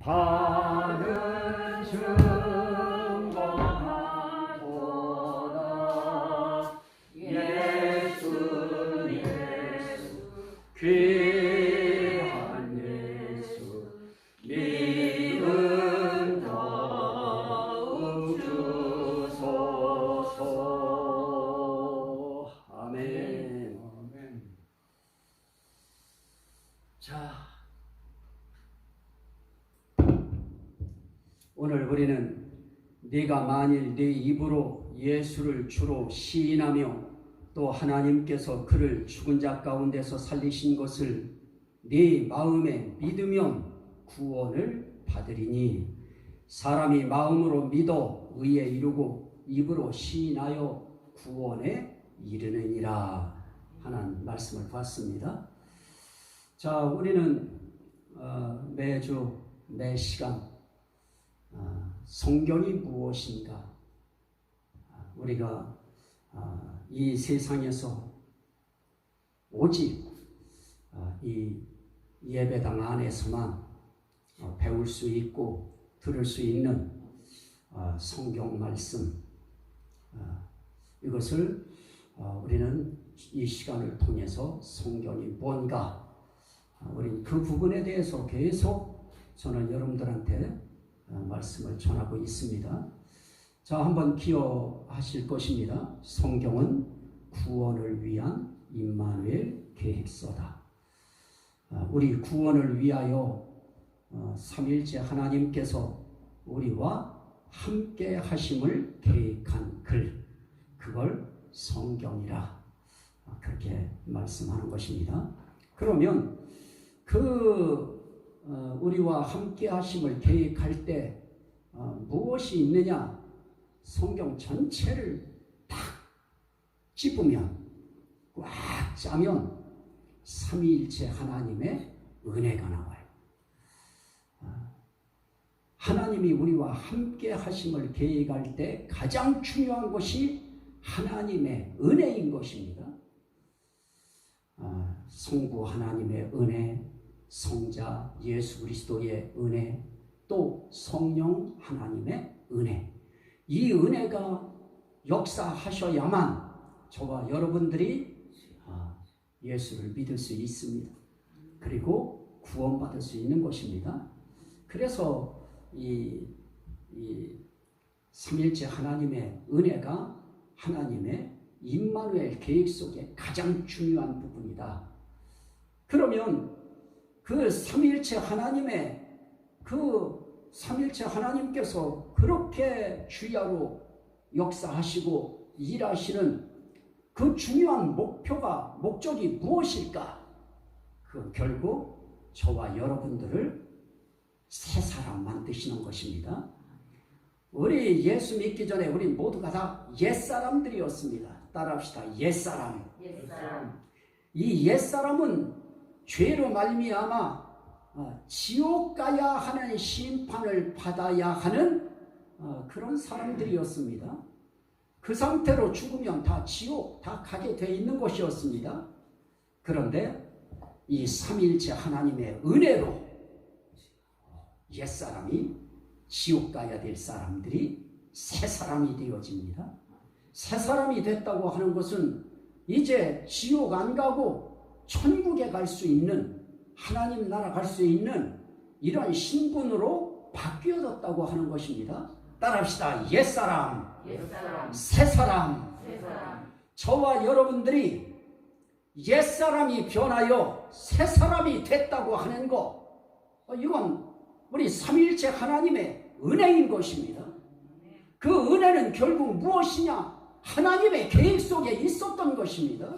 나는 증거하노라 예수 귀한 예수 믿음 더욱 주소서. 아멘. 자, 오늘 우리는 네가 만일 네 입으로 예수를 주로 시인하며 또 하나님께서 그를 죽은 자 가운데서 살리신 것을 네 마음에 믿으면 구원을 받으리니 사람이 마음으로 믿어 의에 이르고 입으로 시인하여 구원에 이르느니라 하는 말씀을 봤습니다. 자, 우리는 매주 매 시간 성경이 무엇인가, 우리가 이 세상에서 오직 이 예배당 안에서만 배울 수 있고 들을 수 있는 성경 말씀, 이것을 우리는 이 시간을 통해서 성경이 뭔가, 우리는 그 부분에 대해서 계속 저는 여러분들한테 말씀을 전하고 있습니다. 자, 한번 기억하실 것입니다. 성경은 구원을 위한 임마누엘 계획서다. 우리 구원을 위하여 삼일째 하나님께서 우리와 함께 하심을 계획한 글, 그걸 성경이라 그렇게 말씀하는 것입니다. 그러면 우리와 함께 하심을 계획할 때 무엇이 있느냐? 성경 전체를 딱 찝으면, 꽉 짜면 삼위일체 하나님의 은혜가 나와요. 하나님이 우리와 함께 하심을 계획할 때 가장 중요한 것이 하나님의 은혜인 것입니다. 성부 하나님의 은혜, 성자 예수 그리스도의 은혜, 또 성령 하나님의 은혜, 이 은혜가 역사하셔야만 저와 여러분들이 예수를 믿을 수 있습니다. 그리고 구원받을 수 있는 것입니다. 그래서 이 삼일째 하나님의 은혜가 하나님의 임마누엘 계획 속에 가장 중요한 부분이다. 그러면 그 삼일체 하나님께서 그렇게 주야로 역사하시고 일하시는 그 중요한 목적이 무엇일까? 그 결국 저와 여러분들을 새 사람 만드시는 것입니다. 우리 예수 믿기 전에 우리 모두가 다 옛사람들이었습니다. 따라합시다. 옛사람. 이 옛사람은 죄로 말미암아 지옥 가야 하는 심판을 받아야 하는 그런 사람들이었습니다. 그 상태로 죽으면 다 지옥 다 가게 돼 있는 것이었습니다. 그런데 이 삼일체 하나님의 은혜로 옛사람이 지옥 가야 될 사람들이 새 사람이 되어집니다. 새 사람이 됐다고 하는 것은 이제 지옥 안 가고 천국에 갈 수 있는, 하나님 나라 갈 수 있는 이런 신분으로 바뀌어졌다고 하는 것입니다. 따라합시다. 옛사람, 새사람. 저와 여러분들이 옛사람이 변하여 새사람이 됐다고 하는 것, 이건 우리 삼일체 하나님의 은혜인 것입니다. 그 은혜는 결국 무엇이냐? 하나님의 계획 속에 있었던 것입니다.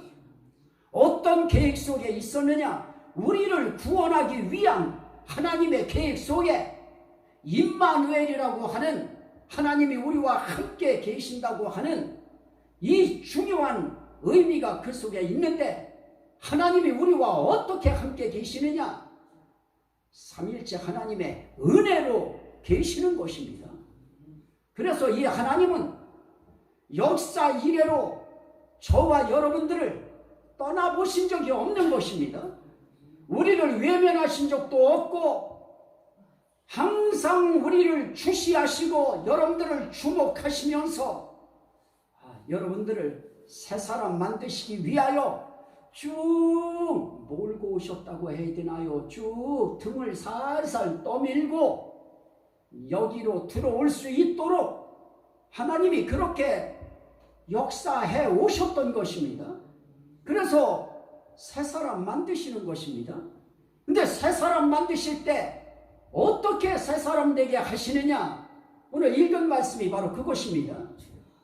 어떤 계획 속에 있었느냐? 우리를 구원하기 위한 하나님의 계획 속에 임마누엘이라고 하는, 하나님이 우리와 함께 계신다고 하는 이 중요한 의미가 그 속에 있는데, 하나님이 우리와 어떻게 함께 계시느냐? 삼일째 하나님의 은혜로 계시는 것입니다. 그래서 이 하나님은 역사 이래로 저와 여러분들을 떠나보신 적이 없는 것입니다. 우리를 외면하신 적도 없고 항상 우리를 주시하시고 여러분들을 주목하시면서 여러분들을 새 사람 만드시기 위하여 쭉 몰고 오셨다고 해야 되나요? 쭉 등을 살살 떠밀고 여기로 들어올 수 있도록 하나님이 그렇게 역사해 오셨던 것입니다. 그래서 새 사람 만드시는 것입니다. 근데 새 사람 만드실 때 어떻게 새 사람 되게 하시느냐? 오늘 읽은 말씀이 바로 그것입니다.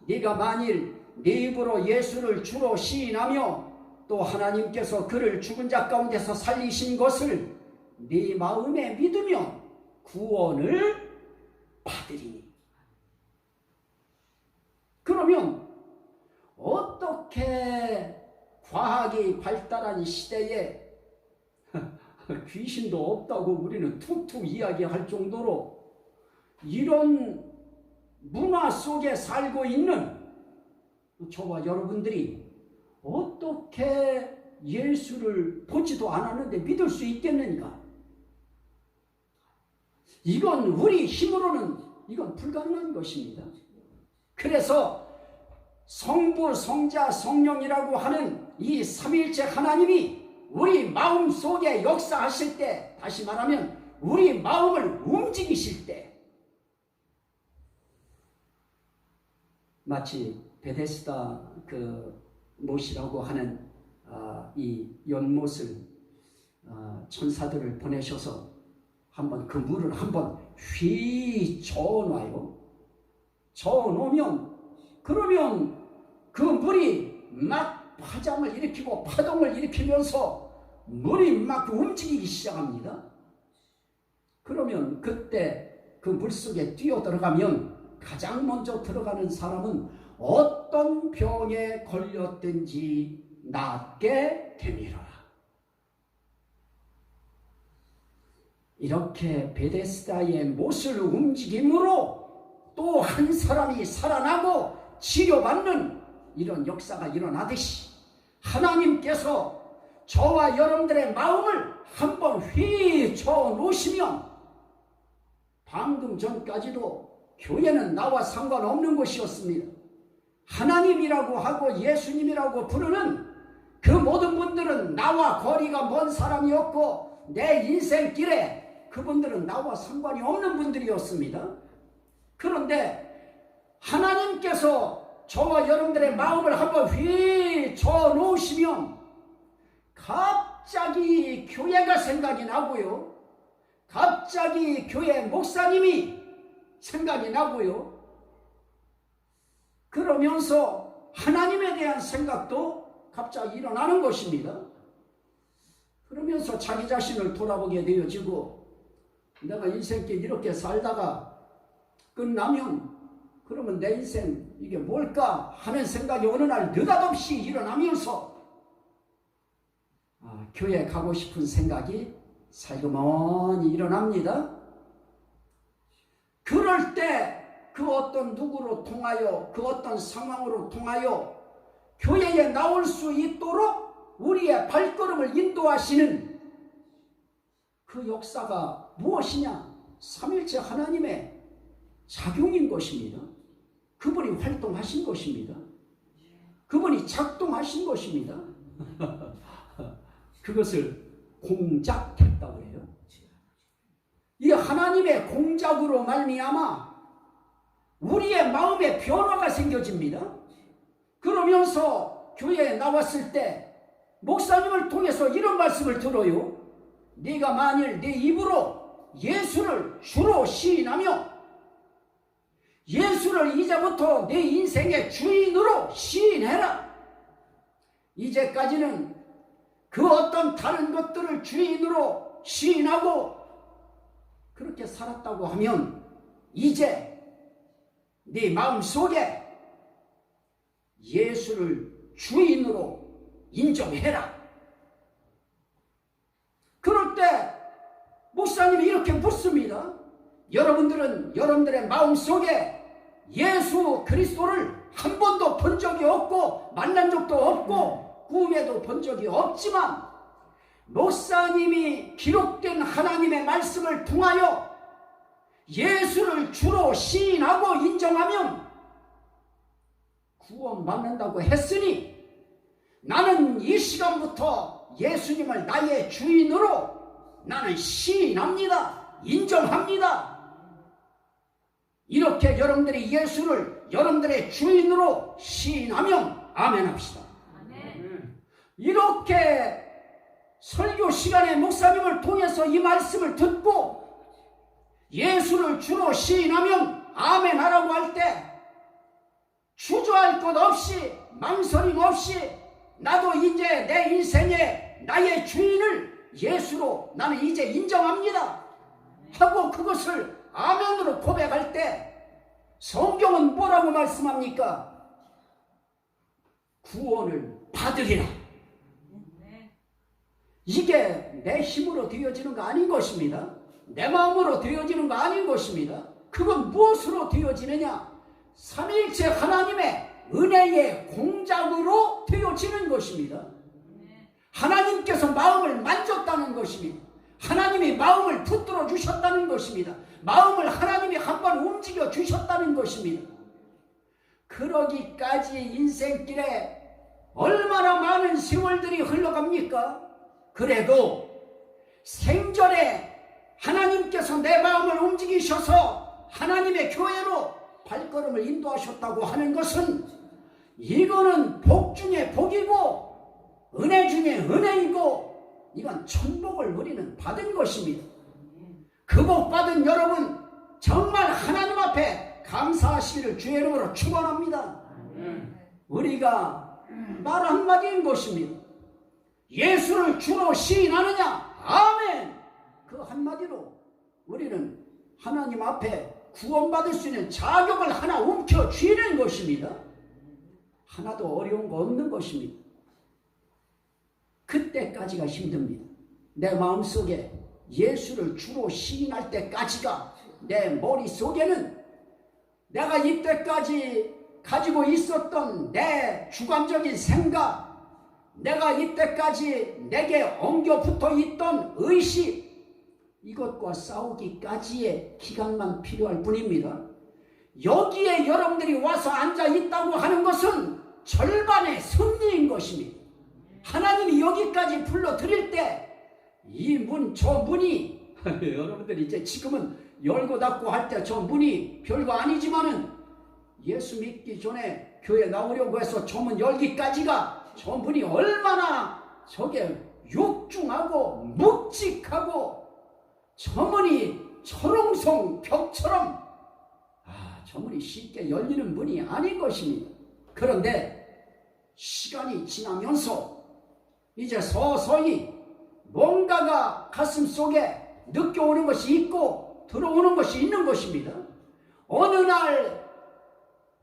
네가 만일 네 입으로 예수를 주로 시인하며 또 하나님께서 그를 죽은 자 가운데서 살리신 것을 네 마음에 믿으면 구원을 받으리니. 그러면 어떻게 과학이 발달한 시대에 귀신도 없다고 우리는 툭툭 이야기할 정도로 이런 문화 속에 살고 있는 저와 여러분들이 어떻게 예수를 보지도 않았는데 믿을 수 있겠는가? 이건 우리 힘으로는 이건 불가능한 것입니다. 그래서 성부, 성자, 성령이라고 하는 이 삼위일체 하나님이 우리 마음 속에 역사하실 때, 다시 말하면 우리 마음을 움직이실 때, 마치 베데스다 그 못이라고 하는 이 연못을 천사들을 보내셔서 한번 그 물을 한번 휘 저어놔요. 저어놓으면 그러면 그 물이 막 파장을 일으키고 파동을 일으키면서 물이 막 움직이기 시작합니다. 그러면 그때 그 물속에 뛰어들어가면 가장 먼저 들어가는 사람은 어떤 병에 걸렸든지 낫게 됩니다. 이렇게 베데스다의 못을 움직임으로 또 한 사람이 살아나고 치료받는 이런 역사가 일어나듯이 하나님께서 저와 여러분들의 마음을 한번 휘저 놓으시면, 방금 전까지도 교회는 나와 상관없는 것이었습니다. 하나님이라고 하고 예수님이라고 부르는 그 모든 분들은 나와 거리가 먼 사람이었고 내 인생길에 그분들은 나와 상관이 없는 분들이었습니다. 그런데 하나님께서 저와 여러분들의 마음을 한번 휘저 놓으시면 갑자기 교회가 생각이 나고요. 갑자기 교회 목사님이 생각이 나고요. 그러면서 하나님에 대한 생각도 갑자기 일어나는 것입니다. 그러면서 자기 자신을 돌아보게 되어지고, 내가 인생길 이렇게 살다가 끝나면 그러면 내 인생 이게 뭘까 하는 생각이 어느 날 느닷없이 일어나면서 교회 가고 싶은 생각이 살그머니 일어납니다. 그럴 때 그 어떤 누구로 통하여 그 어떤 상황으로 통하여 교회에 나올 수 있도록 우리의 발걸음을 인도하시는 그 역사가 무엇이냐? 삼일체 하나님의 작용인 것입니다. 그분이 활동하신 것입니다. 그분이 작동하신 것입니다. 그것을 공작했다고 해요. 이 하나님의 공작으로 말미암아 우리의 마음에 변화가 생겨집니다. 그러면서 교회에 나왔을 때 목사님을 통해서 이런 말씀을 들어요. 네가 만일 네 입으로 예수를 주로 시인하며 예수를 이제부터 내 인생의 주인으로 시인해라. 이제까지는 그 어떤 다른 것들을 주인으로 시인하고 그렇게 살았다고 하면 이제 네 마음속에 예수를 주인으로 인정해라. 그럴 때 목사님이 이렇게 묻습니다. 여러분들은 여러분들의 마음속에 예수 그리스도를 한 번도 본 적이 없고 만난 적도 없고 꿈에도 본 적이 없지만 목사님이 기록된 하나님의 말씀을 통하여 예수를 주로 시인하고 인정하면 구원받는다고 했으니 나는 이 시간부터 예수님을 나의 주인으로 나는 시인합니다. 인정합니다. 이렇게 여러분들이 예수를 여러분들의 주인으로 시인하면 아멘 합시다. 아멘. 이렇게 설교 시간에 목사님을 통해서 이 말씀을 듣고 예수를 주로 시인하면 아멘 하라고 할 때 주저할 것 없이 망설임 없이 나도 이제 내 인생에 나의 주인을 예수로 나는 이제 인정합니다 하고 그것을 아멘으로 고백할 때 성경은 뭐라고 말씀합니까? 구원을 받으리라. 이게 내 힘으로 되어지는 거 아닌 것입니다. 내 마음으로 되어지는 거 아닌 것입니다. 그건 무엇으로 되어지느냐? 삼위일체 하나님의 은혜의 공작으로 되어지는 것입니다. 하나님께서 마음을 만졌다는 것입니다. 하나님이 마음을 붙들어 주셨다는 것입니다. 마음을 하나님이 한번 움직여 주셨다는 것입니다. 그러기까지 인생길에 얼마나 많은 세월들이 흘러갑니까? 그래도 생전에 하나님께서 내 마음을 움직이셔서 하나님의 교회로 발걸음을 인도하셨다고 하는 것은 이거는 복 중에 복이고 은혜 중에 은혜이고 이건 천복을 우리는 받은 것입니다. 그 복 받은 여러분 정말 하나님 앞에 감사하시기를 주의 이름으로 축원합니다. 우리가 말 한마디인 것입니다. 예수를 주로 시인하느냐? 아멘! 그 한마디로 우리는 하나님 앞에 구원받을 수 있는 자격을 하나 움켜쥐는 것입니다. 하나도 어려운 거 없는 것입니다. 그때까지가 힘듭니다. 내 마음속에 예수를 주로 시인할 때까지가 내 머릿속에는 내가 이때까지 가지고 있었던 내 주관적인 생각, 내가 이때까지 내게 엉겨 붙어 있던 의식, 이것과 싸우기까지의 기간만 필요할 뿐입니다. 여기에 여러분들이 와서 앉아 있다고 하는 것은 절반의 승리인 것입니다. 하나님이 여기까지 불러드릴 때 이 문, 저 문이 여러분들이 이제 지금은 열고 닫고 할 때 저 문이 별거 아니지만은 예수 믿기 전에 교회 나오려고 해서 저 문 열기까지가 저 문이 얼마나 저게 육중하고 묵직하고 저 문이 철옹성 벽처럼 저 문이 쉽게 열리는 문이 아닌 것입니다. 그런데 시간이 지나면서 이제 서서히 뭔가가 가슴 속에 느껴오는 것이 있고 들어오는 것이 있는 것입니다. 어느 날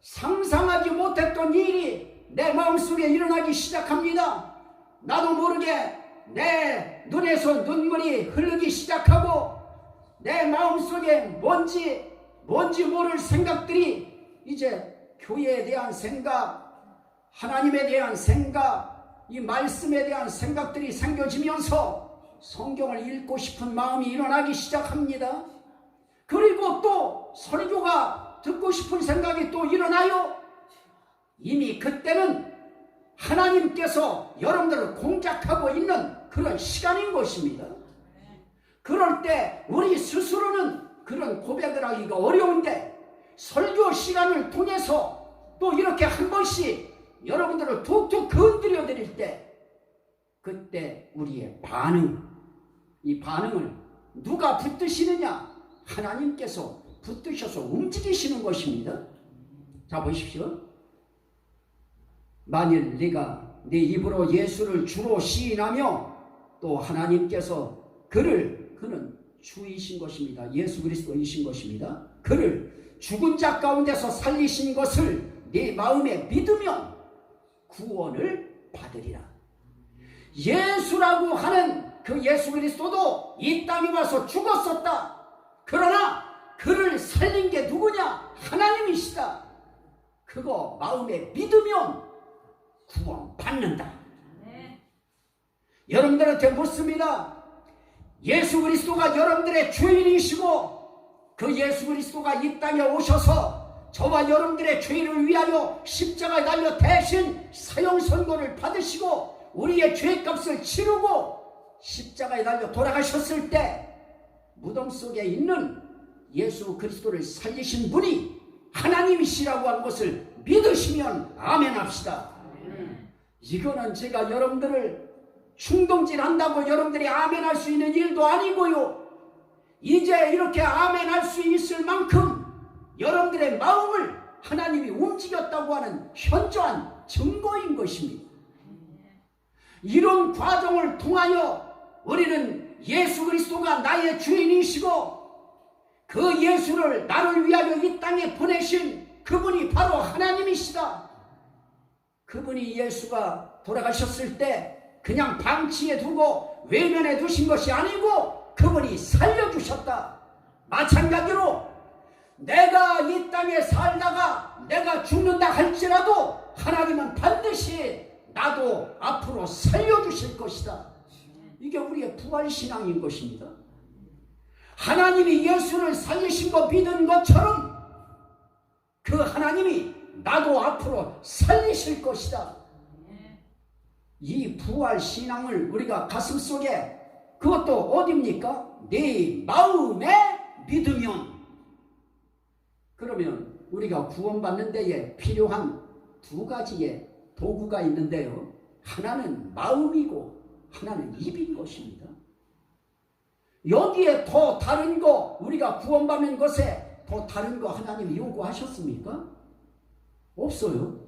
상상하지 못했던 일이 내 마음속에 일어나기 시작합니다. 나도 모르게 내 눈에서 눈물이 흐르기 시작하고 내 마음속에 뭔지 모를 생각들이 이제 교회에 대한 생각, 하나님에 대한 생각, 이 말씀에 대한 생각들이 생겨지면서 성경을 읽고 싶은 마음이 일어나기 시작합니다. 그리고 또 설교가 듣고 싶은 생각이 또 일어나요. 이미 그때는 하나님께서 여러분들을 공작하고 있는 그런 시간인 것입니다. 그럴 때 우리 스스로는 그런 고백을 하기가 어려운데 설교 시간을 통해서 또 이렇게 한 번씩 여러분들을 툭툭 건드려 드릴 때 그때 우리의 반응, 이 반응을 누가 붙드시느냐? 하나님께서 붙드셔서 움직이시는 것입니다. 자 보십시오. 만일 네가 네 입으로 예수를 주로 시인하며 또 하나님께서 그는 주이신 것입니다. 예수 그리스도이신 것입니다. 그를 죽은 자 가운데서 살리신 것을 네 마음에 믿으면 구원을 받으리라. 예수라고 하는 그 예수 그리스도도 이 땅에 와서 죽었었다. 그러나 그를 살린 게 누구냐? 하나님이시다. 그거 마음에 믿으면 구원 받는다. 여러분들한테 묻습니다. 예수 그리스도가 여러분들의 주인이시고 그 예수 그리스도가 이 땅에 오셔서 저와 여러분들의 죄를 위하여 십자가에 달려 대신 사형 선고를 받으시고 우리의 죄값을 치르고 십자가에 달려 돌아가셨을 때 무덤 속에 있는 예수 그리스도를 살리신 분이 하나님이시라고 한 것을 믿으시면 아멘 합시다. 이거는 제가 여러분들을 충동질한다고 여러분들이 아멘 할 수 있는 일도 아니고요. 이제 이렇게 아멘 할 수 있을 만큼 여러분들의 마음을 하나님이 움직였다고 하는 현저한 증거인 것입니다. 이런 과정을 통하여 우리는 예수 그리스도가 나의 주인이시고 그 예수를 나를 위하여 이 땅에 보내신 그분이 바로 하나님이시다. 그분이 예수가 돌아가셨을 때 그냥 방치해 두고 외면해 두신 것이 아니고 그분이 살려주셨다. 마찬가지로 내가 이 땅에 살다가 내가 죽는다 할지라도 하나님은 반드시 나도 앞으로 살려주실 것이다. 이게 우리의 부활신앙인 것입니다. 하나님이 예수를 살리신 거 믿은 것처럼 그 하나님이 나도 앞으로 살리실 것이다. 이 부활신앙을 우리가 가슴속에, 그것도 어디입니까? 내 마음에 믿으면. 그러면 우리가 구원받는 데에 필요한 두 가지의 도구가 있는데요. 하나는 마음이고 하나는 입인 것입니다. 여기에 더 다른 거, 우리가 구원받는 것에 더 다른 거 하나님이 요구하셨습니까? 없어요.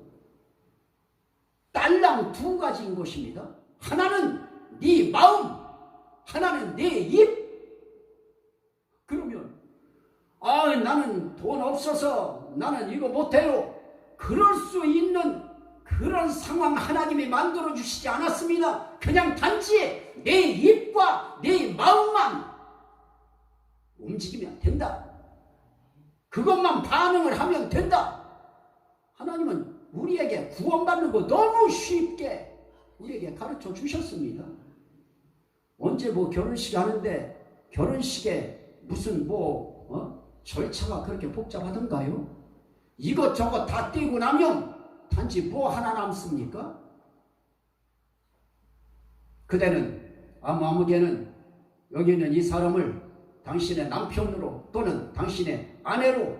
딸랑 두 가지인 것입니다. 하나는 네 마음, 하나는 내 입. 그러면 나는 돈 없어서 나는 이거 못해요. 그럴 수 있는 그런 상황 하나님이 만들어 주시지 않았습니다. 그냥 단지 내 입과 내 마음만 움직이면 된다. 그것만 반응을 하면 된다. 하나님은 우리에게 구원받는 거 너무 쉽게 우리에게 가르쳐 주셨습니다. 언제 결혼식 하는데 결혼식에 무슨 절차가 그렇게 복잡하던가요? 이것저것 다 떼고 나면 단지 하나 남습니까? 그대는 아무개는 여기 있는 이 사람을 당신의 남편으로 또는 당신의 아내로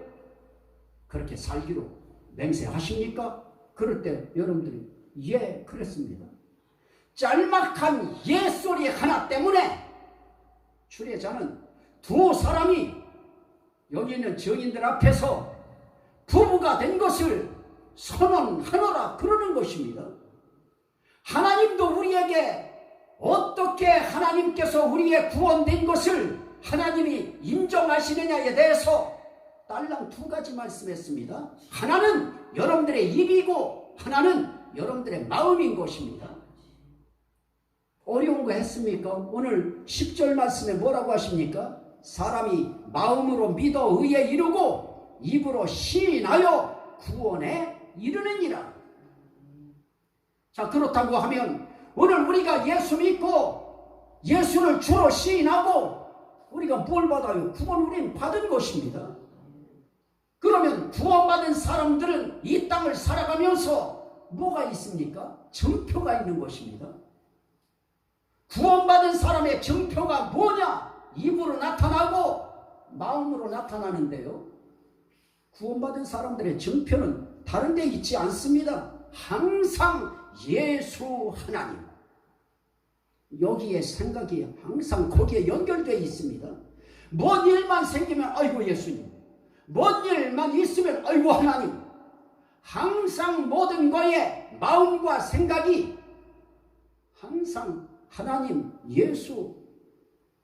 그렇게 살기로 맹세하십니까? 그럴 때 여러분들이 예, 그랬습니다. 짤막한 예 소리 하나 때문에 출애자는 두 사람이 여기 있는 증인들 앞에서 부부가 된 것을 선언하노라 그러는 것입니다. 하나님도 우리에게 어떻게 하나님께서 우리의 구원된 것을 하나님이 인정하시느냐에 대해서 딸랑 두 가지 말씀했습니다. 하나는 여러분들의 입이고 하나는 여러분들의 마음인 것입니다. 어려운 거 했습니까? 오늘 10절 말씀에 뭐라고 하십니까? 사람이 마음으로 믿어 의에 이르고 입으로 시인하여 구원에 이르느니라. 자, 그렇다고 하면 오늘 우리가 예수 믿고 예수를 주로 시인하고 우리가 뭘 받아요? 구원 우리는 받은 것입니다. 그러면 구원받은 사람들은 이 땅을 살아가면서 뭐가 있습니까? 증표가 있는 것입니다. 구원받은 사람의 증표가 뭐냐? 입으로 나타나고 마음으로 나타나는데요. 구원받은 사람들의 증표는 다른 데 있지 않습니다. 항상 예수 하나님. 여기에 생각이 항상 거기에 연결되어 있습니다. 뭔 일만 생기면 아이고 예수님, 뭔 일만 있으면 아이고 하나님. 항상 모든 거에 마음과 생각이 항상 하나님, 예수.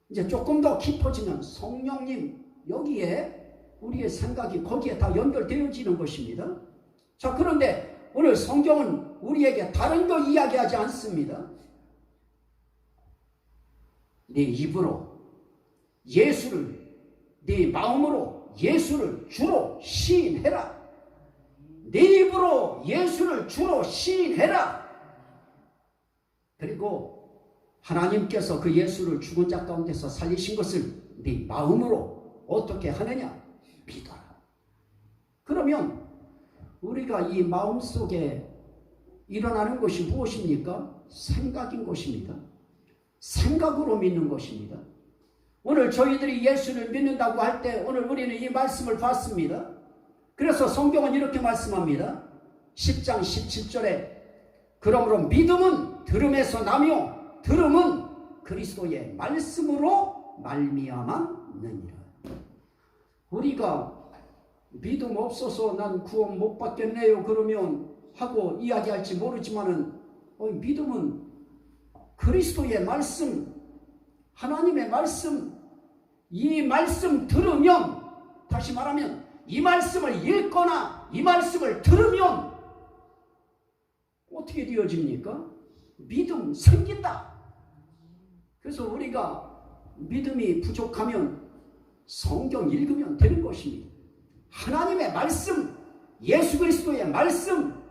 이제 조금 더 깊어지면 성령님, 여기에 우리의 생각이 거기에 다 연결되어지는 것입니다. 자, 그런데 오늘 성경은 우리에게 다른 거 이야기하지 않습니다. 네 입으로 예수를, 네 마음으로 예수를 주로 시인해라. 네 입으로 예수를 주로 시인해라. 그리고 하나님께서 그 예수를 죽은 자 가운데서 살리신 것을 네 마음으로 어떻게 하느냐? 믿어라. 그러면 우리가 이 마음속에 일어나는 것이 무엇입니까? 생각인 것입니다. 생각으로 믿는 것입니다. 오늘 저희들이 예수를 믿는다고 할 때 오늘 우리는 이 말씀을 봤습니다. 그래서 성경은 이렇게 말씀합니다. 10장 17절에 그러므로 믿음은 들음에서 나며 들음은 그리스도의 말씀으로 말미암았느니라. 우리가 믿음 없어서 난 구원 못 받겠네요 그러면 하고 이야기할지 모르지만은 믿음은 그리스도의 말씀, 하나님의 말씀, 이 말씀 들으면, 다시 말하면 이 말씀을 읽거나 이 말씀을 들으면 어떻게 되어집니까? 믿음 생긴다. 그래서 우리가 믿음이 부족하면 성경 읽으면 되는 것입니다. 하나님의 말씀, 예수 그리스도의 말씀,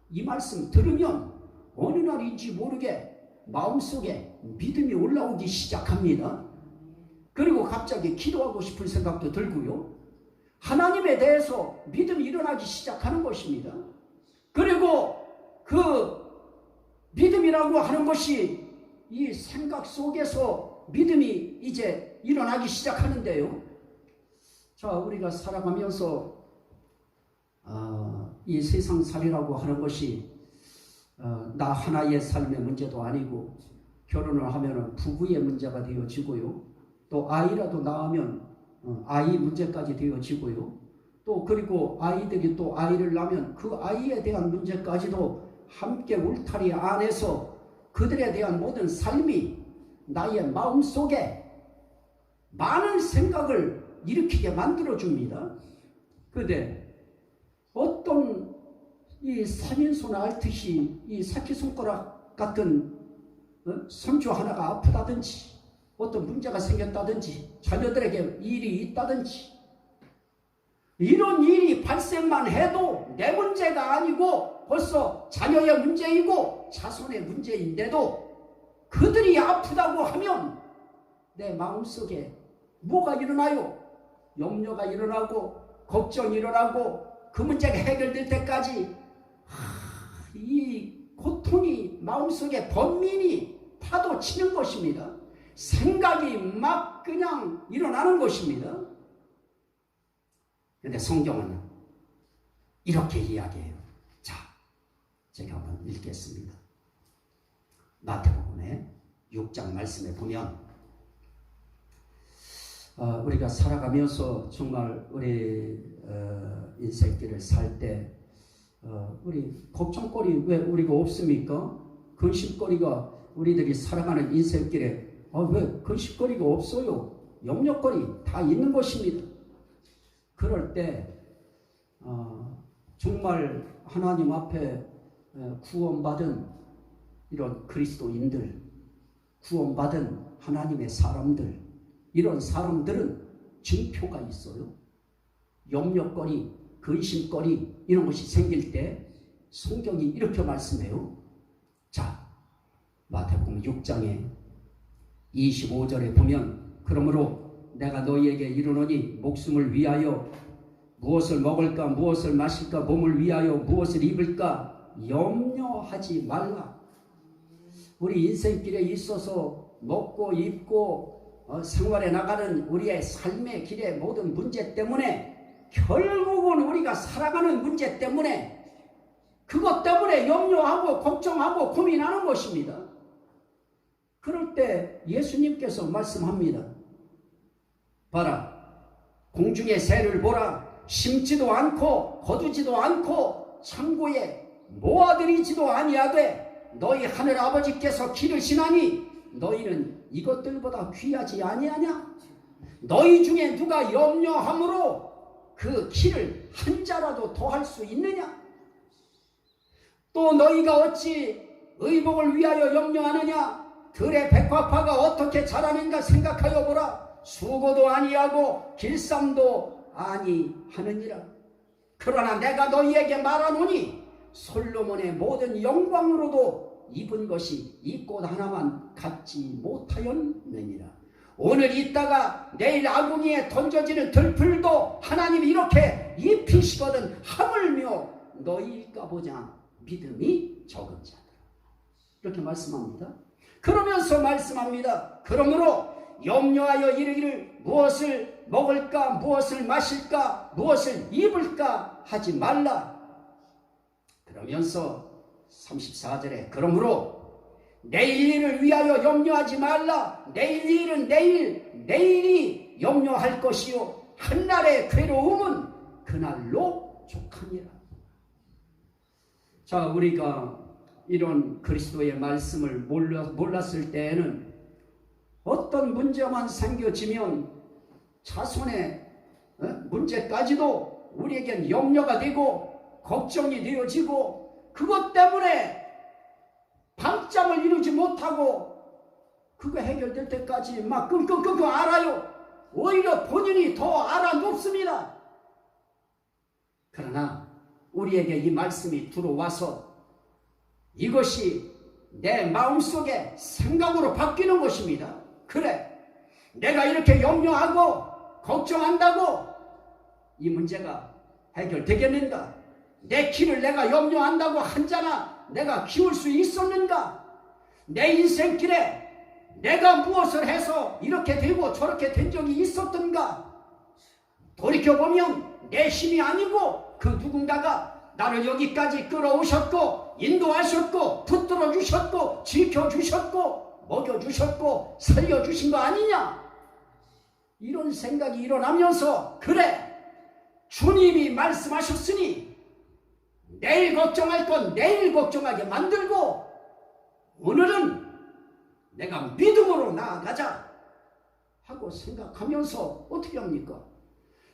이 말씀 들으면 어느 날인지 모르게 마음속에 믿음이 올라오기 시작합니다. 그리고 갑자기 기도하고 싶은 생각도 들고요. 하나님에 대해서 믿음이 일어나기 시작하는 것입니다. 그리고 그 믿음이라고 하는 것이 이 생각 속에서 믿음이 이제 일어나기 시작하는데요. 자, 우리가 살아가면서 이 세상살이라고 하는 것이 나 하나의 삶의 문제도 아니고 결혼을 하면 부부의 문제가 되어지고요. 또 아이라도 낳으면 아이 문제까지 되어지고요. 또 그리고 아이들이 또 아이를 낳으면 그 아이에 대한 문제까지도 함께 울타리 안에서 그들에 대한 모든 삶이 나의 마음속에 많은 생각을 일으키게 만들어줍니다. 그런데 어떤 이 3인손 앓듯이 이 새끼손가락 같은 손주 하나가 아프다든지 어떤 문제가 생겼다든지 자녀들에게 일이 있다든지 이런 일이 발생만 해도 내 문제가 아니고 벌써 자녀의 문제이고 자손의 문제인데도 그들이 아프다고 하면 내 마음속에 뭐가 일어나요? 염려가 일어나고 걱정이 일어나고 그 문제가 해결될 때까지 이 고통이 마음속에 번민이 파도치는 것입니다. 생각이 막 그냥 일어나는 것입니다. 그런데 성경은 이렇게 이야기해요. 자, 제가 한번 읽겠습니다. 마태복음의 6장 말씀에 보면 우리가 살아가면서 정말 우리 인생길을 살 때 우리 걱정거리 왜 우리가 없습니까? 근심거리가 우리들이 살아가는 인생길에 왜 근심거리가 없어요? 염려거리 다 있는 것입니다. 그럴 때 정말 하나님 앞에 구원받은 이런 그리스도인들, 구원받은 하나님의 사람들, 이런 사람들은 증표가 있어요. 염려거리, 근심거리 이런 것이 생길 때 성경이 이렇게 말씀해요. 자, 마태복음 6장에 25절에 보면 그러므로 내가 너희에게 이르노니 목숨을 위하여 무엇을 먹을까 무엇을 마실까 몸을 위하여 무엇을 입을까 염려하지 말라. 우리 인생길에 있어서 먹고 입고 생활해 나가는 우리의 삶의 길의 모든 문제 때문에 결국은 우리가 살아가는 문제 때문에 그것 때문에 염려하고 걱정하고 고민하는 것입니다. 그럴 때 예수님께서 말씀합니다. 봐라, 공중의 새를 보라. 심지도 않고 거두지도 않고 창고에 모아들이지도 아니하되 너희 하늘 아버지께서 기르시나니 너희는 이것들보다 귀하지 아니하냐? 너희 중에 누가 염려함으로 그 키를 한 자라도 더할 수 있느냐? 또 너희가 어찌 의복을 위하여 염려하느냐? 들의 백화파가 어떻게 자라는가 생각하여 보라. 수고도 아니하고 길쌈도 아니하느니라. 그러나 내가 너희에게 말하노니 솔로몬의 모든 영광으로도 입은 것이 이 꽃 하나만 갖지 못하였느니라. 오늘 있다가 내일 아궁이에 던져지는 들풀도 하나님이 이렇게 입히시거든 하물며 너희일까 보자 믿음이 적은 자들. 이렇게 말씀합니다. 그러면서 말씀합니다. 그러므로 염려하여 이르기를 무엇을 먹을까 무엇을 마실까 무엇을 입을까 하지 말라. 그러면서 34절에 그러므로 내일 일을 위하여 염려하지 말라. 내일 일은 내일이 염려할 것이요 한날의 괴로움은 그날로 족하니라. 자, 우리가 이런 그리스도의 말씀을 몰랐을 때에는 어떤 문제만 생겨지면 자손의 문제까지도 우리에겐 염려가 되고 걱정이 되어지고 그것 때문에 밤잠을 이루지 못하고 그거 해결될 때까지 막 끙끙끙끙 앓아요. 오히려 본인이 더 앓아눕습니다. 그러나 우리에게 이 말씀이 들어와서 이것이 내 마음속에 생각으로 바뀌는 것입니다. 그래, 내가 이렇게 염려하고 걱정한다고 이 문제가 해결되겠는가? 내 길을 내가 염려한다고 한자나 내가 키울 수 있었는가? 내 인생길에 내가 무엇을 해서 이렇게 되고 저렇게 된 적이 있었던가? 돌이켜보면 내 힘이 아니고 그 누군가가 나를 여기까지 끌어오셨고 인도하셨고 붙들어 주셨고 지켜주셨고 먹여주셨고 살려주신 거 아니냐? 이런 생각이 일어나면서 그래, 주님이 말씀하셨으니 내일 걱정할 건 내일 걱정하게 만들고 오늘은 내가 믿음으로 나아가자 하고 생각하면서 어떻게 합니까?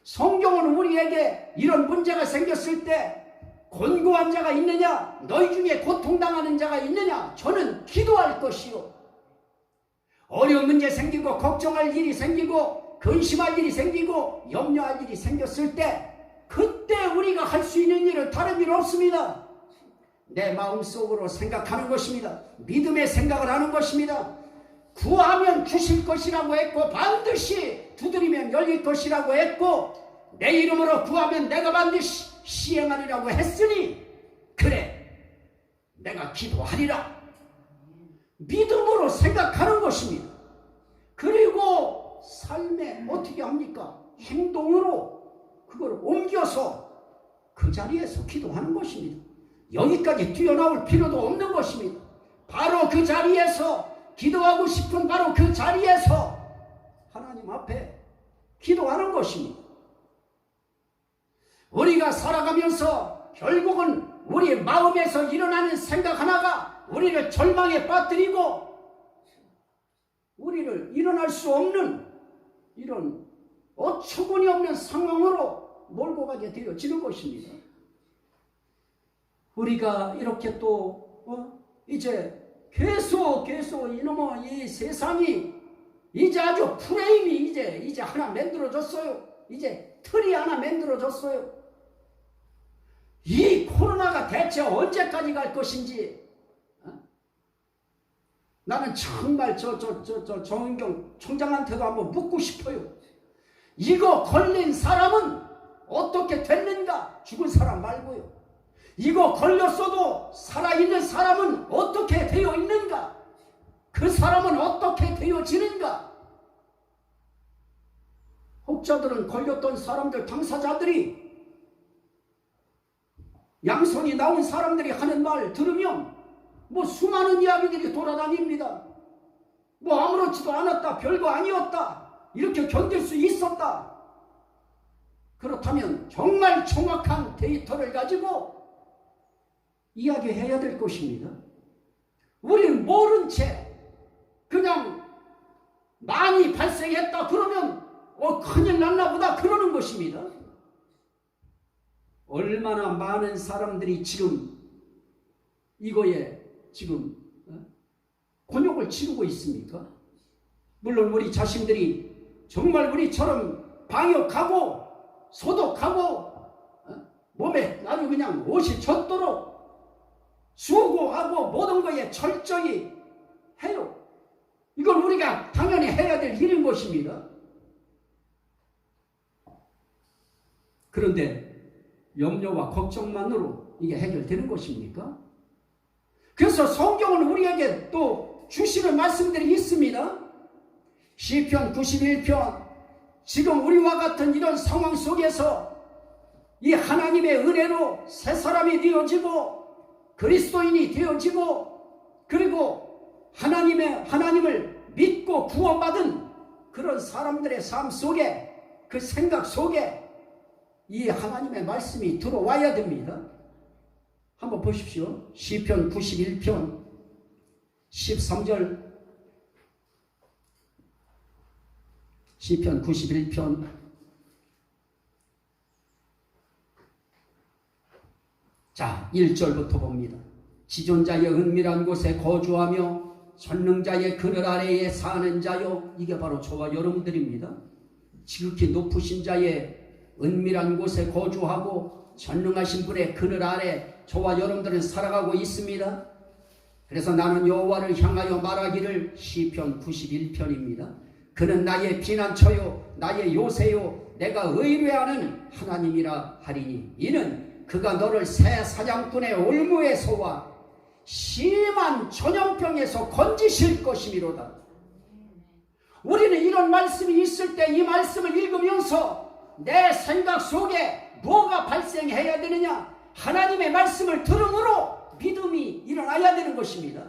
성경은 우리에게 이런 문제가 생겼을 때 곤고한 자가 있느냐? 너희 중에 고통당하는 자가 있느냐? 저는 기도할 것이요. 어려운 문제 생기고 걱정할 일이 생기고 근심할 일이 생기고 염려할 일이 생겼을 때 그때 우리가 할 수 있는 일은 다른 일 없습니다. 내 마음속으로 생각하는 것입니다. 믿음의 생각을 하는 것입니다. 구하면 주실 것이라고 했고 반드시 두드리면 열릴 것이라고 했고 내 이름으로 구하면 내가 반드시 시행하리라고 했으니 그래, 내가 기도하리라. 믿음으로 생각하는 것입니다. 그리고 삶에 어떻게 합니까? 행동으로 그걸 옮겨서 그 자리에서 기도하는 것입니다. 여기까지 뛰어나올 필요도 없는 것입니다. 바로 그 자리에서 기도하고 싶은 바로 그 자리에서 하나님 앞에 기도하는 것입니다. 우리가 살아가면서 결국은 우리 마음에서 일어나는 생각 하나가 우리를 절망에 빠뜨리고 우리를 일어날 수 없는 이런 어처구니 없는 상황으로 몰고 가게 되어지는 것입니다. 우리가 이렇게 또 이제 계속 이 세상이 이제 아주 프레임이 이제 하나 만들어졌어요. 이제 틀이 하나 만들어졌어요. 이 코로나가 대체 언제까지 갈 것인지 나는 정말 정은경 총장한테도 한번 묻고 싶어요. 이거 걸린 사람은 어떻게 됐는가? 죽은 사람 말고요. 이거 걸렸어도 살아있는 사람은 어떻게 되어 있는가? 그 사람은 어떻게 되어지는가? 혹자들은 걸렸던 사람들, 당사자들이 양손이 나온 사람들이 하는 말 들으면 뭐 수많은 이야기들이 돌아다닙니다. 뭐 아무렇지도 않았다, 별거 아니었다, 이렇게 견딜 수 있었다. 그렇다면 정말 정확한 데이터를 가지고 이야기해야 될 것입니다. 우리는 모른 채 그냥 많이 발생했다 그러면 큰일 났나 보다 그러는 것입니다. 얼마나 많은 사람들이 지금 이거에 지금 곤욕을 치르고 있습니까? 물론 우리 자신들이 정말 우리처럼 방역하고 소독하고 몸에 아주 그냥 옷이 젖도록 수고하고 모든 것에 철저히 해요. 이걸 우리가 당연히 해야 될 일인 것입니다. 그런데 염려와 걱정만으로 이게 해결되는 것입니까? 그래서 성경은 우리에게 또 주시는 말씀들이 있습니다. 시편 91편, 지금 우리와 같은 이런 상황 속에서 이 하나님의 은혜로 새 사람이 되어지고 그리스도인이 되어지고 그리고 하나님을 믿고 구원받은 그런 사람들의 삶 속에, 그 생각 속에 이 하나님의 말씀이 들어와야 됩니다. 한번 보십시오. 시편 91편 13절, 시편 91편 1절부터 봅니다. 지존자의 은밀한 곳에 거주하며 전능자의 그늘 아래에 사는 자요. 이게 바로 저와 여러분들입니다. 지극히 높으신 자의 은밀한 곳에 거주하고 전능하신 분의 그늘 아래 저와 여러분들은 살아가고 있습니다. 그래서 나는 여호와를 향하여 말하기를, 시편 91편입니다. 그는 나의 피난처요 나의 요새요 내가 의뢰하는 하나님이라 하리니 이는 그가 너를 새 사냥꾼의 올무에서와 심한 전염병에서 건지실 것이미로다. 우리는 이런 말씀이 있을 때 이 말씀을 읽으면서 내 생각 속에 뭐가 발생해야 되느냐? 하나님의 말씀을 들음으로 믿음이 일어나야 되는 것입니다.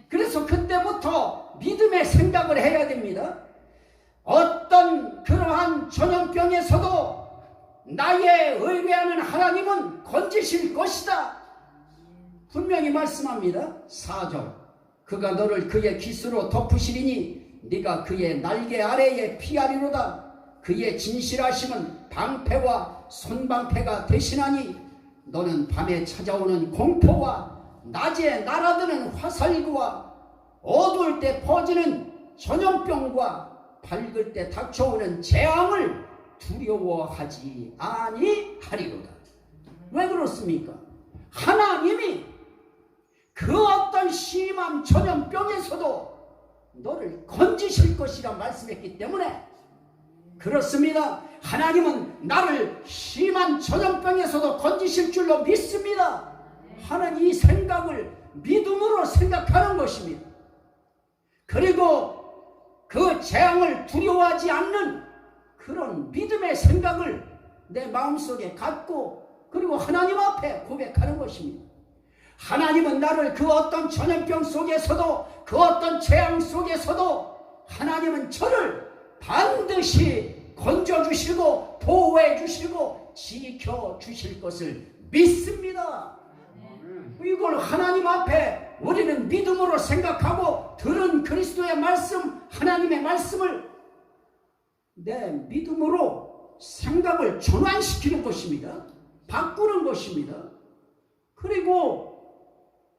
그래서 그때부터 믿음의 생각을 해야 됩니다. 어떤 그러한 전염병에서도 나의 의뢰하는 하나님은 건지실 것이다. 분명히 말씀합니다. 4절, 그가 너를 그의 깃으로 덮으시리니 네가 그의 날개 아래에 피하리로다. 그의 진실하심은 방패와 손방패가 되시나니 너는 밤에 찾아오는 공포와 낮에 날아드는 화살과 어두울 때 퍼지는 전염병과 밝을 때 닥쳐오는 재앙을 두려워하지 아니하리로다. 왜 그렇습니까? 하나님이 그 어떤 심한 전염병에서도 너를 건지실 것이라 말씀했기 때문에 그렇습니다. 하나님은 나를 심한 전염병에서도 건지실 줄로 믿습니다. 하나님 이 생각을 믿음으로 생각하는 것입니다. 그리고 그 재앙을 두려워하지 않는 그런 믿음의 생각을 내 마음속에 갖고 그리고 하나님 앞에 고백하는 것입니다. 하나님은 나를 그 어떤 전염병 속에서도 그 어떤 재앙 속에서도 하나님은 저를 반드시 건져주시고 보호해주시고 지켜주실 것을 믿습니다. 이걸 하나님 앞에 우리는 믿음으로 생각하고 들은 그리스도의 말씀, 하나님의 말씀을 내 믿음으로 생각을 전환시키는 것입니다. 바꾸는 것입니다. 그리고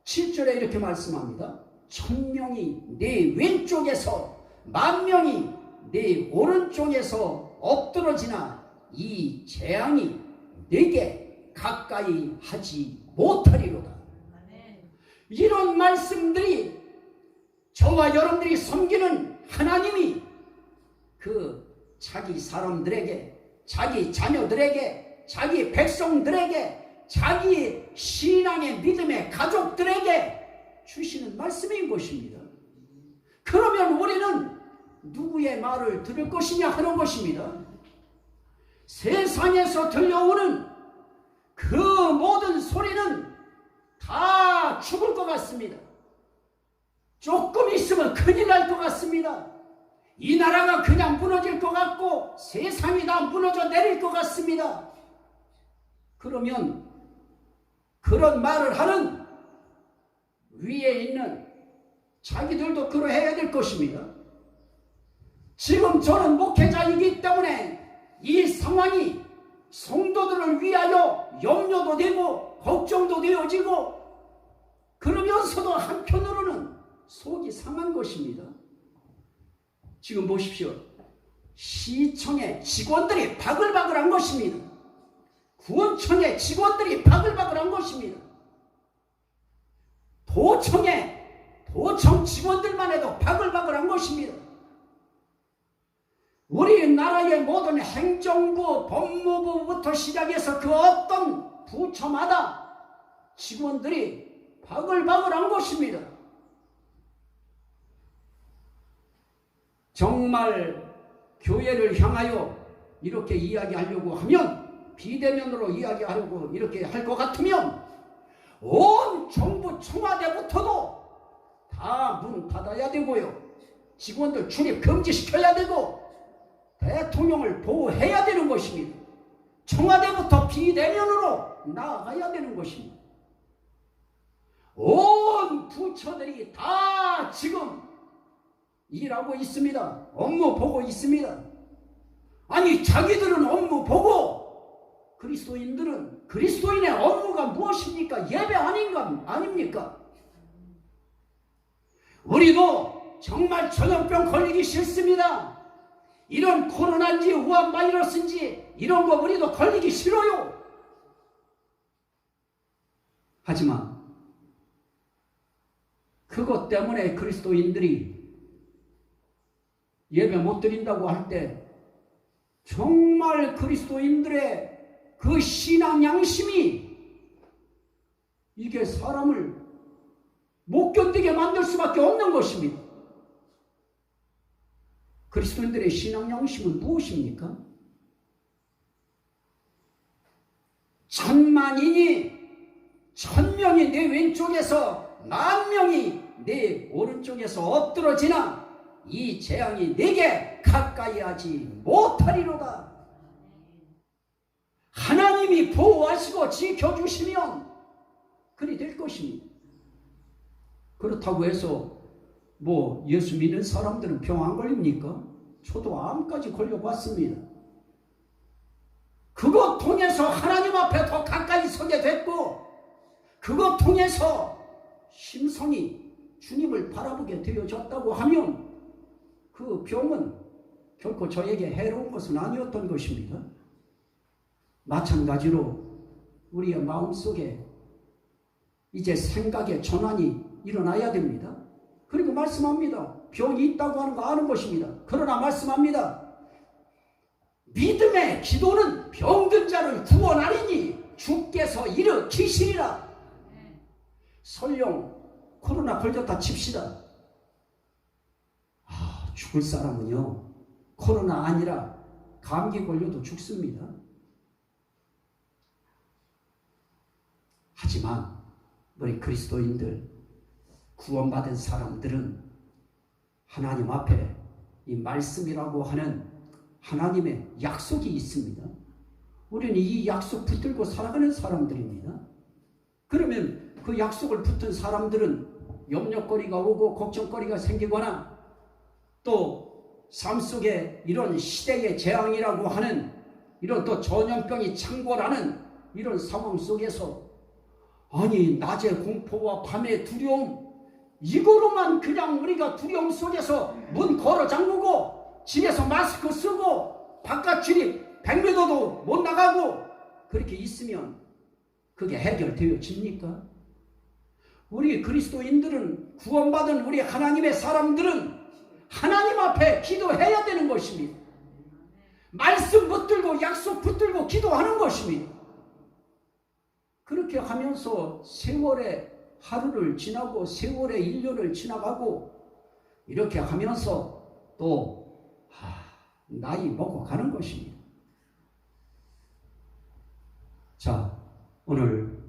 7절에 이렇게 말씀합니다. 1000명이 네 왼쪽에서 10,000명이 네 오른쪽에서 엎드러지나 이 재앙이 네게 가까이 하지 못하리로다. 이런 말씀들이 저와 여러분들이 섬기는 하나님이 그 자기 사람들에게, 자기 자녀들에게, 자기 백성들에게, 자기 신앙의 믿음의 가족들에게 주시는 말씀인 것입니다. 그러면 우리는 누구의 말을 들을 것이냐 하는 것입니다. 세상에서 들려오는 그 모든 소리는 다 죽을 것 같습니다. 조금 있으면 큰일 날 것 같습니다. 이 나라가 그냥 무너질 것 같고 세상이 다 무너져 내릴 것 같습니다. 그러면 그런 말을 하는 위에 있는 자기들도 그러해야 될 것입니다. 지금 저는 목회자이기 때문에 이 상황이 성도들을 위하여 염려도 되고 걱정도 되어지고 그러면서도 한편으로는 속이 상한 것입니다. 지금 보십시오. 시청의 직원들이 바글바글한 것입니다. 구원청의 직원들이 바글바글한 것입니다. 도청 직원들만 해도 바글바글한 것입니다. 우리나라의 모든 행정부, 법무부부터 시작해서 그 어떤 부처마다 직원들이 바글바글한 것입니다. 정말 교회를 향하여 이렇게 이야기하려고 하면, 비대면으로 이야기하려고 이렇게 할 것 같으면 온 정부 청와대부터도 다 문 닫아야 되고요, 직원들 출입 금지시켜야 되고, 대통령을 보호해야 되는 것입니다. 청와대부터 비대면으로 나아가야 되는 것입니다. 온 부처들이 다 지금 일하고 있습니다. 업무 보고 있습니다. 아니, 자기들은 업무 보고 그리스도인들은, 그리스도인의 업무가 무엇입니까? 예배 아닙니까? 우리도 정말 전염병 걸리기 싫습니다. 이런 코로나인지 우한 바이러스인지 이런 거 우리도 걸리기 싫어요. 하지만 그것 때문에 그리스도인들이 예배 못 드린다고 할 때 정말 그리스도인들의 그 신앙 양심이 이게 사람을 못 견디게 만들 수밖에 없는 것입니다. 그리스도인들의 신앙 양심은 무엇입니까? 천만인이, 1000명이 내 왼쪽에서 10,000명이 내 오른쪽에서 엎드러지나 이 재앙이 내게 가까이 하지 못하리로다. 하나님이 보호하시고 지켜주시면 그리 될 것입니다. 그렇다고 해서 뭐 예수 믿는 사람들은 병 안 걸립니까? 저도 암까지 걸려봤습니다. 그것 통해서 하나님 앞에 더 가까이 서게 됐고, 그것 통해서 심성이 주님을 바라보게 되어졌다고 하면 그 병은 결코 저에게 해로운 것은 아니었던 것입니다. 마찬가지로 우리의 마음속에 이제 생각의 전환이 일어나야 됩니다. 그리고 말씀합니다. 병이 있다고 하는 거 아는 것입니다. 그러나 말씀합니다. 믿음의 기도는 병든 자를 구원하리니 주께서 일으키시리라. 설령 코로나 걸렸다 칩시다. 죽을 사람은요, 코로나 아니라 감기 걸려도 죽습니다. 하지만 우리 그리스도인들, 구원받은 사람들은 하나님 앞에 이 말씀이라고 하는 하나님의 약속이 있습니다. 우리는 이 약속 붙들고 살아가는 사람들입니다. 그러면 그 약속을 붙은 사람들은 염려거리가 오고 걱정거리가 생기거나 또 삶 속에 이런 시대의 재앙이라고 하는 이런 또 전염병이 창궐하는 이런 상황 속에서, 아니 낮의 공포와 밤의 두려움, 이거로만 그냥 우리가 두려움 속에서 문 걸어 잠그고 집에서 마스크 쓰고 바깥 출입 100m도 못 나가고 그렇게 있으면 그게 해결되어집니까? 우리 그리스도인들은, 구원받은 우리 하나님의 사람들은 하나님 앞에 기도해야 되는 것입니다. 말씀 붙들고 약속 붙들고 기도하는 것입니다. 그렇게 하면서 세월의 하루를 지나고 세월의 1년을 지나가고 이렇게 하면서 또 나이 먹어 가는 것입니다. 자, 오늘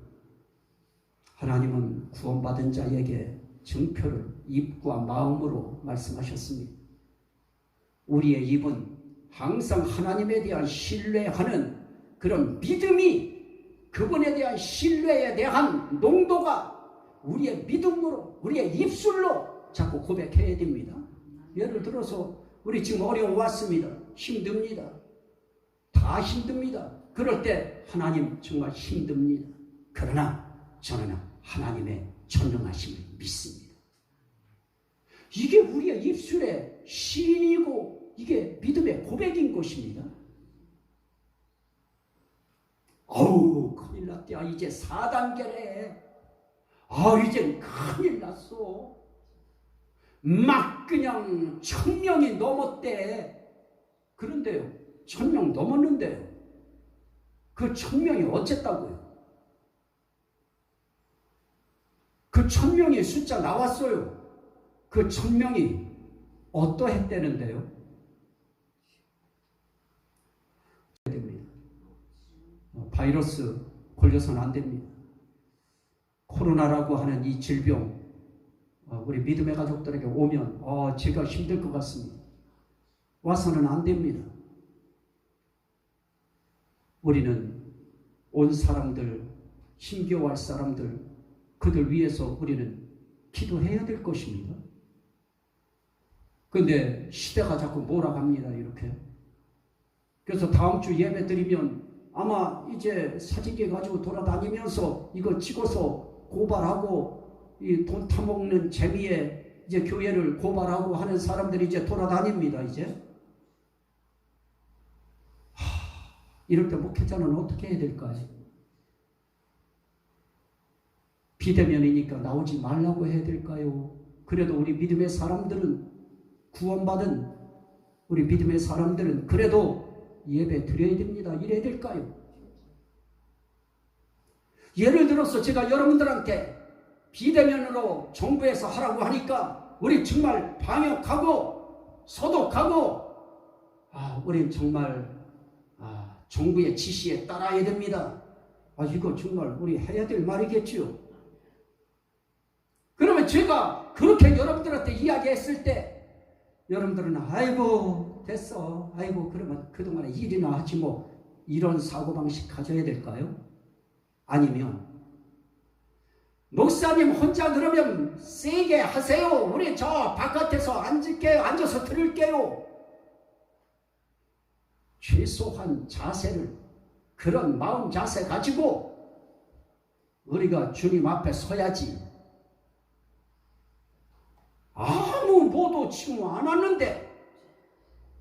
하나님은 구원받은 자에게 증표를 입과 마음으로 말씀하셨습니다. 우리의 입은 항상 하나님에 대한 신뢰하는 그런 믿음이, 그분에 대한 신뢰에 대한 농도가 우리의 믿음으로, 우리의 입술로 자꾸 고백해야 됩니다. 예를 들어서 우리 지금 어려움 왔습니다. 힘듭니다. 다 힘듭니다. 그럴 때 하나님 정말 힘듭니다. 그러나 저는 하나님의 전능하심을 믿습니다. 이게 우리의 입술의 시인이고 이게 믿음의 고백인 것입니다. 어우, 큰일 났대. 이제 4단계래. 이젠 큰일 났어. 막 그냥 1000명이 넘었대. 그런데요, 1000명 넘었는데요. 그 1000명이 어쨌다고요? 그 1000명의 숫자 나왔어요. 그 1000명이 어떠했다는데요? 바이러스 걸려서는 안 됩니다. 코로나라고 하는 이 질병, 우리 믿음의 가족들에게 오면 제가 힘들 것 같습니다. 와서는 안 됩니다. 우리는 온 사람들, 힘겨워할 사람들, 그들 위해서 우리는 기도해야 될 것입니다. 그런데 시대가 자꾸 몰아갑니다. 이렇게. 그래서 다음 주 예배 드리면 아마 이제 사진기 가지고 돌아다니면서 이거 찍어서 고발하고 이 돈 타먹는 재미에 이제 교회를 고발하고 하는 사람들이 이제 돌아다닙니다. 이제 이럴 때 목회자는 어떻게 해야 될까요? 비대면이니까 나오지 말라고 해야 될까요? 그래도 우리 믿음의 사람들은, 구원받은 우리 믿음의 사람들은 그래도 예배 드려야 됩니다. 이래야 될까요? 예를 들어서 제가 여러분들한테 비대면으로 정부에서 하라고 하니까 우리 정말 방역하고 소독하고 우린 정말 정부의 지시에 따라야 됩니다. 이거 정말 우리 해야 될 말이겠지요. 그러면 제가 그렇게 여러분들한테 이야기했을 때 여러분들은 아이고 됐어, 아이고 그러면 그동안에 일이나 하지 뭐, 이런 사고방식 가져야 될까요? 아니면 목사님 혼자 그러면 세게 하세요. 우리 저 바깥에서 앉아서 들을게요. 최소한 자세를, 그런 마음 자세 가지고 우리가 주님 앞에 서야지. 아무 뭐도 지금 안 왔는데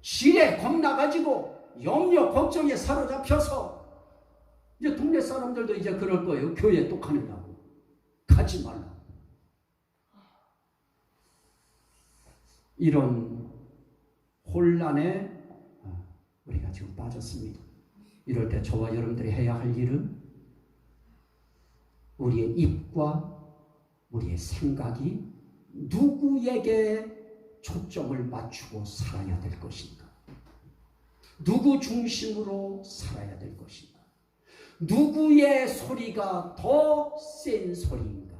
지레 겁나가지고 염려 걱정에 사로잡혀서 이제 동네 사람들도 이제 그럴 거예요. 교회 또 가느냐고. 가지 말라고. 이런 혼란에 우리가 지금 빠졌습니다. 이럴 때 저와 여러분들이 해야 할 일은 우리의 입과 우리의 생각이 누구에게 초점을 맞추고 살아야 될 것인가? 누구 중심으로 살아야 될 것인가? 누구의 소리가 더 센 소리인가?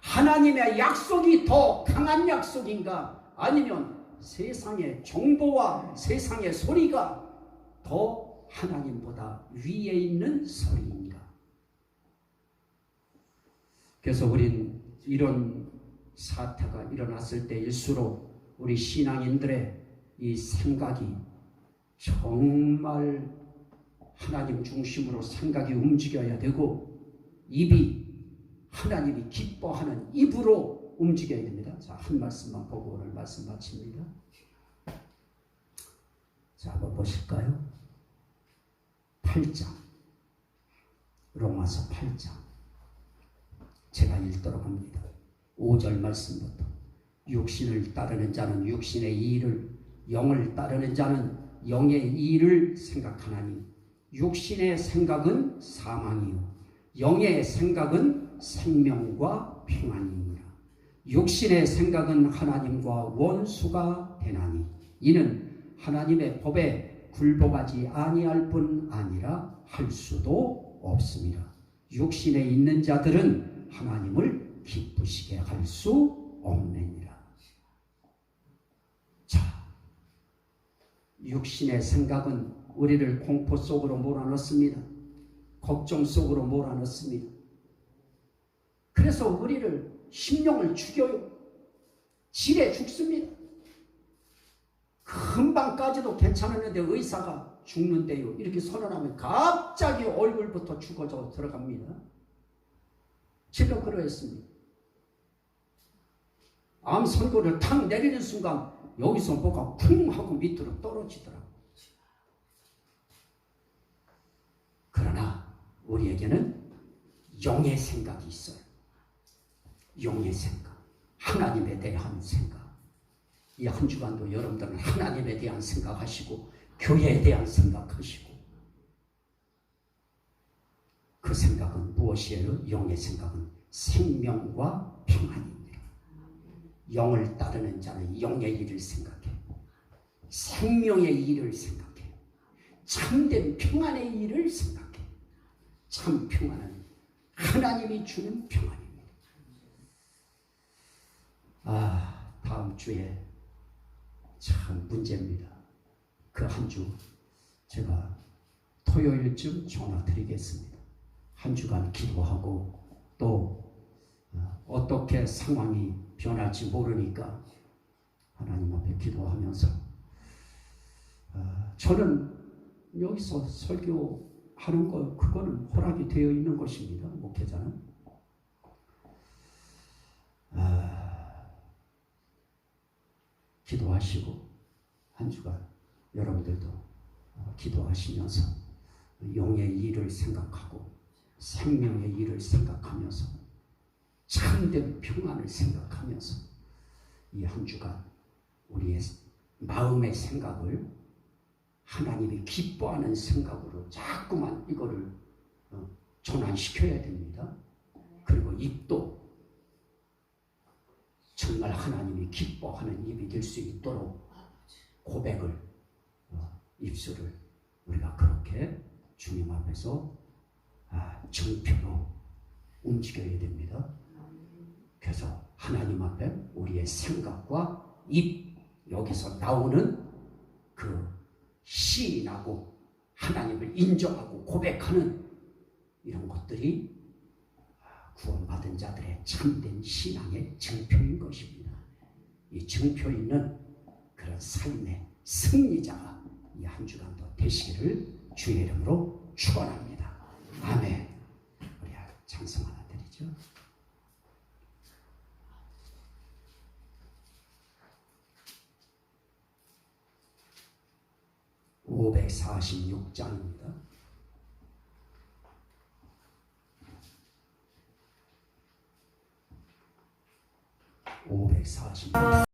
하나님의 약속이 더 강한 약속인가? 아니면 세상의 정보와 세상의 소리가 더 하나님보다 위에 있는 소리인가? 그래서 우린 이런 사태가 일어났을 때일수록 우리 신앙인들의 이 생각이 정말 하나님 중심으로 생각이 움직여야 되고, 입이 하나님이 기뻐하는 입으로 움직여야 됩니다. 자, 한 말씀만 보고 오늘 말씀 마칩니다. 자, 한번 보실까요? 8장, 로마서 8장 제가 읽도록 합니다. 5절 말씀부터. 육신을 따르는 자는 육신의 일을, 영을 따르는 자는 영의 일을 생각하나니 육신의 생각은 사망이요 영의 생각은 생명과 평안이니라. 육신의 생각은 하나님과 원수가 되나니 이는 하나님의 법에 굴복하지 아니할 뿐 아니라 할 수도 없습니다. 육신에 있는 자들은 하나님을 기쁘시게 할 수 없느니라. 자, 육신의 생각은 우리를 공포 속으로 몰아넣습니다. 걱정 속으로 몰아넣습니다. 그래서 우리를 심령을 죽여요. 질에 죽습니다. 금방까지도 괜찮았는데 의사가 죽는데요, 이렇게 선언하면 갑자기 얼굴부터 죽어져 들어갑니다. 제가 그러했습니다. 암 선고를 탁 내리는 순간 여기서 뭐가 쿵 하고 밑으로 떨어지더라고요. 그러나 우리에게는 영의 생각이 있어요. 영의 생각, 하나님에 대한 생각. 이 한 주간도 여러분들은 하나님에 대한 생각하시고 교회에 대한 생각하시고, 그 생각은 무엇이에요? 영의 생각은 생명과 평안입니다. 영을 따르는 자는 영의 일을 생각해, 생명의 일을 생각해, 참된 평안의 일을 생각해. 참 평안은 하나님이 주는 평안입니다. 다음 주에 참 문제입니다. 그 한 주 제가 토요일쯤 전화 드리겠습니다. 한 주간 기도하고 또 어떻게 상황이 변할지 모르니까 하나님 앞에 기도하면서 저는 여기서 설교하는 거 그거는 허락이 되어 있는 것입니다. 목회자는 기도하시고 한 주간 여러분들도 기도하시면서 영의 일을 생각하고 생명의 일을 생각하면서 참된 평안을 생각하면서 이 한 주간 우리의 마음의 생각을 하나님이 기뻐하는 생각으로 자꾸만 이거를 전환시켜야 됩니다. 그리고 입도 정말 하나님이 기뻐하는 입이 될 수 있도록 고백을 입술을 우리가 그렇게 주님 앞에서 정표로 움직여야 됩니다. 그래서 하나님 앞에 우리의 생각과 입, 여기서 나오는 그 시인하고 하나님을 인정하고 고백하는 이런 것들이 구원받은 자들의 참된 신앙의 증표인 것입니다. 이 증표 있는 그런 삶의 승리자가 이 한 주간도 되시기를 주의 이름으로 축원합니다. 아멘. 우리 찬송 하나 드리죠. (546장입니다) 546